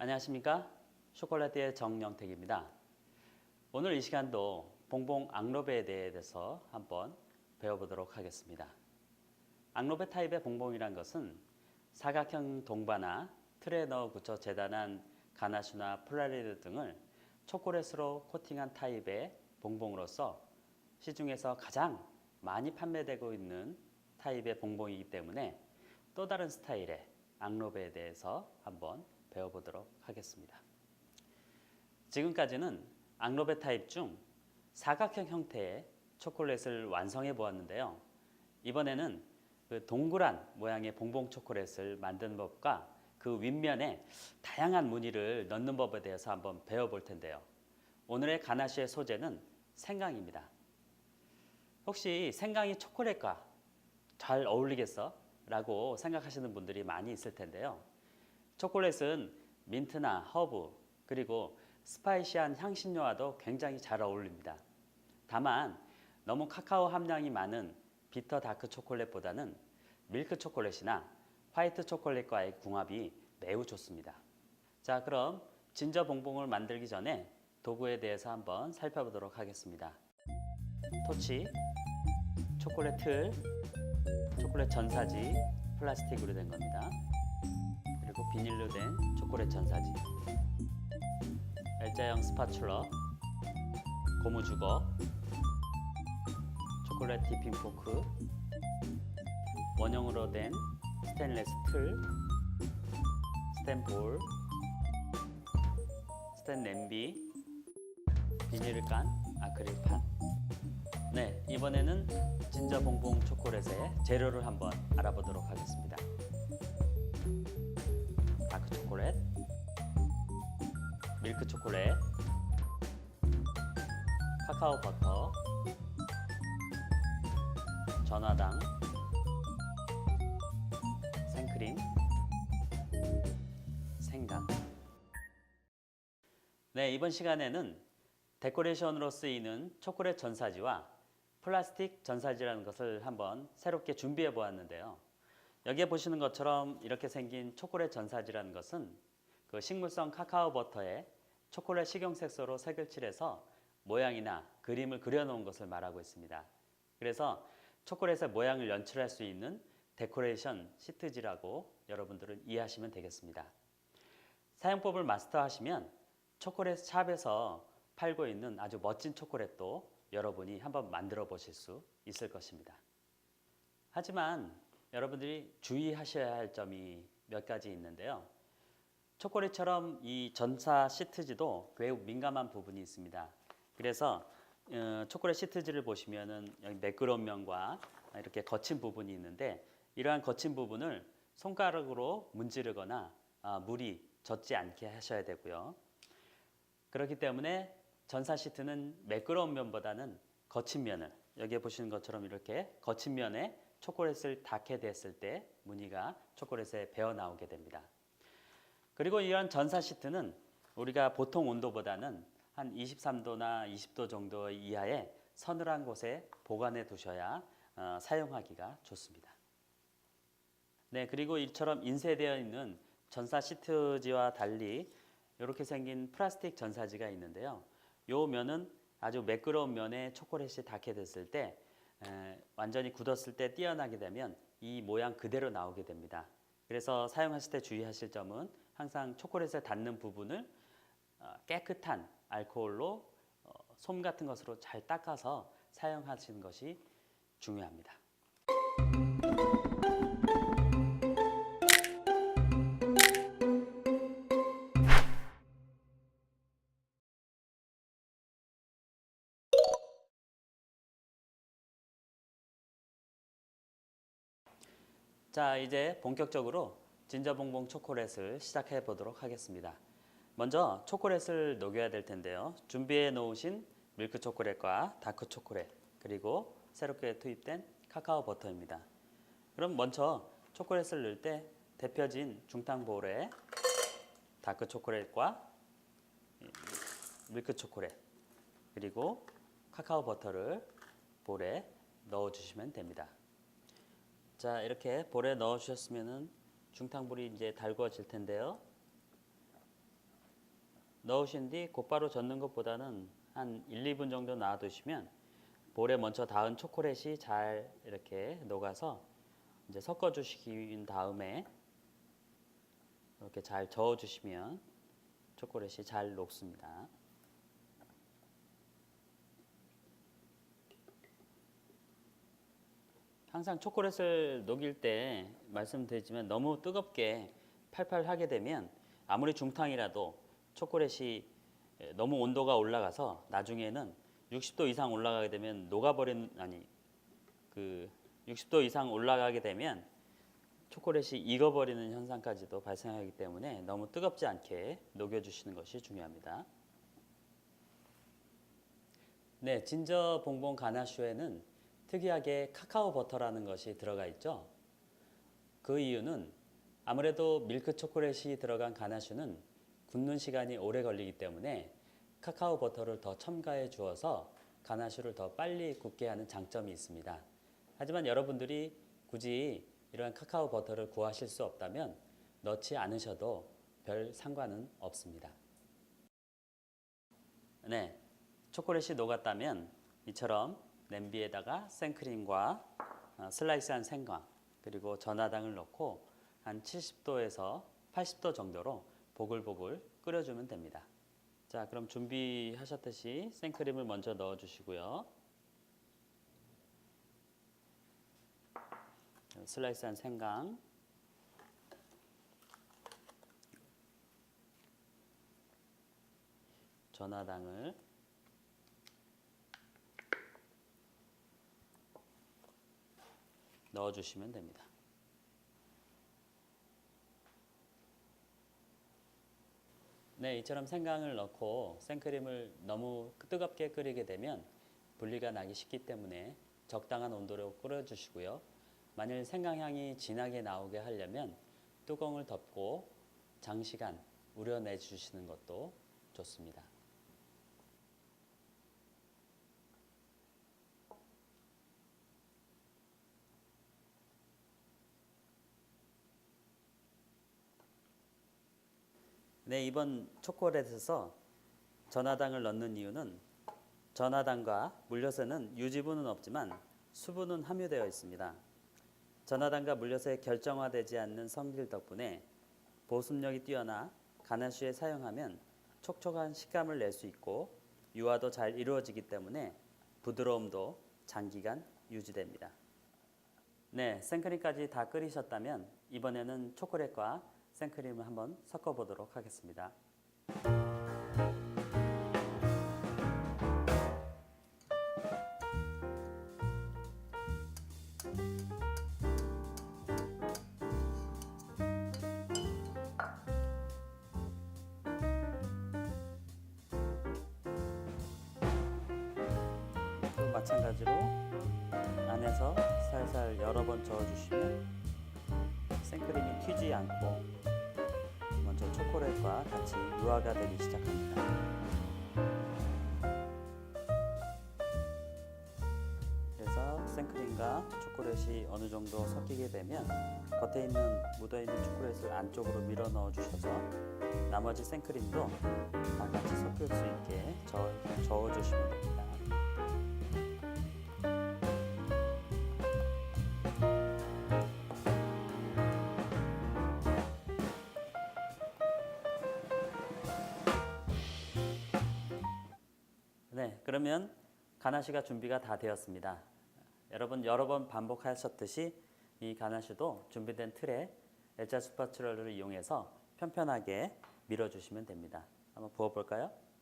안녕하십니까? 쇼콜라티의 정영택입니다. 오늘 이 시간도 봉봉 앙로베에 대해서 한번 배워보도록 하겠습니다. 앙로베 타입의 봉봉이란 것은 사각형 동바나 틀에 넣어 굳혀 재단한 가나슈나 폴라리드 등을 초콜릿으로 코팅한 타입의 봉봉으로서 시중에서 가장 많이 판매되고 있는 타입의 봉봉이기 때문에 또 다른 스타일의 앙로베에 대해서 한번 배워보도록 하겠습니다. 지금까지는 앙로베 타입 중 사각형 형태의 초콜릿을 완성해 보았는데요. 이번에는 그 동그란 모양의 봉봉 초콜릿을 만드는 법과 그 윗면에 다양한 무늬를 넣는 법에 대해서 한번 배워볼 텐데요. 오늘의 가나슈의 소재는 생강입니다. 혹시 생강이 초콜릿과 잘 어울리겠어? 라고 생각하시는 분들이 많이 있을 텐데요. 초콜릿은 민트나 허브 그리고 스파이시한 향신료와도 굉장히 잘 어울립니다. 다만 너무 카카오 함량이 많은 비터 다크 초콜릿보다는 밀크 초콜릿이나 화이트 초콜릿과의 궁합이 매우 좋습니다. 자, 그럼 진저 봉봉을 만들기 전에 도구에 대해서 한번 살펴보도록 하겠습니다. 토치, 초콜릿 틀, 초콜릿 전사지, 플라스틱으로 된 겁니다. 그리고 비닐로 된 초콜릿 전사지, L자형 스파츌러, 고무주걱, 초콜릿 디핑 포크, 원형으로 된 스테인리스 틀, 스텐 볼, 스텐 냄비, 비닐을 깐 아크릴판. 네, 이번에는 진저 봉봉 초콜릿의 재료를 한번 알아보도록 하겠습니다. 다크 초콜릿, 밀크 초콜릿, 카카오 버터, 전화당, 생크림, 생강. 네, 이번 시간에는 데코레이션으로 쓰이는 초콜릿 전사지와 플라스틱 전사지라는 것을 한번 새롭게 준비해 보았는데요. 여기에 보시는 것처럼 이렇게 생긴 초콜릿 전사지라는 것은 그 식물성 카카오 버터에 초콜릿 식용색소로 색을 칠해서 모양이나 그림을 그려놓은 것을 말하고 있습니다. 그래서 초콜릿의 모양을 연출할 수 있는 데코레이션 시트지라고 여러분들은 이해하시면 되겠습니다. 사용법을 마스터하시면 초콜릿 샵에서 팔고 있는 아주 멋진 초콜릿도 여러분이 한번 만들어 보실 수 있을 것입니다. 하지만 여러분들이 주의하셔야 할 점이 몇 가지 있는데요. 초콜릿처럼 이 전사 시트지도 매우 민감한 부분이 있습니다. 그래서 초콜릿 시트지를 보시면은 여기 매끄러운 면과 이렇게 거친 부분이 있는데 이러한 거친 부분을 손가락으로 문지르거나 물이 젖지 않게 하셔야 되고요. 그렇기 때문에 전사 시트는 매끄러운 면보다는 거친 면을, 여기에 보시는 것처럼 이렇게 거친 면에 초콜릿을 닿게 됐을 때 무늬가 초콜릿에 배어 나오게 됩니다. 그리고 이런 전사 시트는 우리가 보통 온도보다는 한 23도나 20도 정도 이하의 서늘한 곳에 보관해 두셔야 사용하기가 좋습니다. 네, 그리고 이처럼 인쇄되어 있는 전사 시트지와 달리 이렇게 생긴 플라스틱 전사지가 있는데요. 이 면은 아주 매끄러운 면에 초콜릿이 닿게 됐을 때 완전히 굳었을 때 띄어나게 되면 이 모양 그대로 나오게 됩니다. 그래서 사용하실 때 주의하실 점은 항상 초콜릿에 닿는 부분을 깨끗한 알코올로 솜 같은 것으로 잘 닦아서 사용하시는 것이 중요합니다. 자, 이제 본격적으로 진저 봉봉 초콜릿을 시작해 보도록 하겠습니다. 먼저 초콜릿을 녹여야 될 텐데요. 준비해 놓으신 밀크 초콜릿과 다크 초콜릿 그리고 새롭게 투입된 카카오 버터입니다. 그럼 먼저 초콜릿을 넣을 때 데펴진 중탕 볼에 다크 초콜릿과 밀크 초콜릿 그리고 카카오 버터를 볼에 넣어 주시면 됩니다. 자, 이렇게 볼에 넣어 주셨으면은 중탕불이 이제 달구어질 텐데요. 넣으신 뒤 곧바로 젓는 것보다는 한 1, 2분 정도 놔두시면 볼에 먼저 닿은 초콜릿이 잘 이렇게 녹아서 이제 섞어 주신 다음에 이렇게 잘 저어 주시면 초콜릿이 잘 녹습니다. 항상 초콜릿을 녹일 때 말씀드리지만 너무 뜨겁게 팔팔 하게 되면 아무리 중탕이라도 초콜릿이 너무 온도가 올라가서 나중에는 60도 이상 올라가게 되면 녹아버리는, 아니, 60도 이상 올라가게 되면 초콜릿이 익어버리는 현상까지도 발생하기 때문에 너무 뜨겁지 않게 녹여주시는 것이 중요합니다. 네, 진저 봉봉 가나슈에는 특이하게 카카오 버터라는 것이 들어가 있죠. 그 이유는 아무래도 밀크 초콜릿이 들어간 가나슈는 굳는 시간이 오래 걸리기 때문에 카카오 버터를 더 첨가해 주어서 가나슈를 더 빨리 굳게 하는 장점이 있습니다. 하지만 여러분들이 굳이 이러한 카카오 버터를 구하실 수 없다면 넣지 않으셔도 별 상관은 없습니다. 네, 초콜릿이 녹았다면 이처럼 냄비에다가 생크림과 슬라이스한 생강 그리고 전화당을 넣고 한 70도에서 80도 정도로 보글보글 끓여주면 됩니다. 자, 그럼 준비하셨듯이 생크림을 먼저 넣어주시고요. 슬라이스한 생강, 전화당을 넣어주시면 됩니다. 네, 이처럼 생강을 넣고 생크림을 너무 뜨겁게 끓이게 되면 분리가 나기 쉽기 때문에 적당한 온도로 끓여주시고요. 만일 생강향이 진하게 나오게 하려면 뚜껑을 덮고 장시간 우려내 주시는 것도 좋습니다. 네, 이번 초콜릿에서 전화당을 넣는 이유는 전화당과 물엿에는 유지분은 없지만 수분은 함유되어 있습니다. 전화당과 물엿의 결정화되지 않는 성질 덕분에 보습력이 뛰어나 가나슈에 사용하면 촉촉한 식감을 낼 수 있고 유화도 잘 이루어지기 때문에 부드러움도 장기간 유지됩니다. 네, 생크림까지 다 끓이셨다면 이번에는 초콜릿과 생크림을 한번 섞어 보도록 하겠습니다. 또 마찬가지로 안에서 살살 여러 번 저어주시면 생크림이 튀지 않고 먼저 초콜릿과 같이 유화가 되기 시작합니다. 그래서 생크림과 초콜릿이 어느 정도 섞이게 되면 겉에 있는 묻어있는 초콜릿을 안쪽으로 밀어 넣어 주셔서 나머지 생크림도 다 같이 섞일 수 있게 저어주시면 됩니다. 네, 그러면 가나슈가 준비가 다 되었습니다. 여러분 여러 번 반복하셨듯이 이 가나슈도 준비된 틀에 엘자 스파츌러를 이용해서 편편하게 밀어주시면 됩니다. 한번 부어볼까요?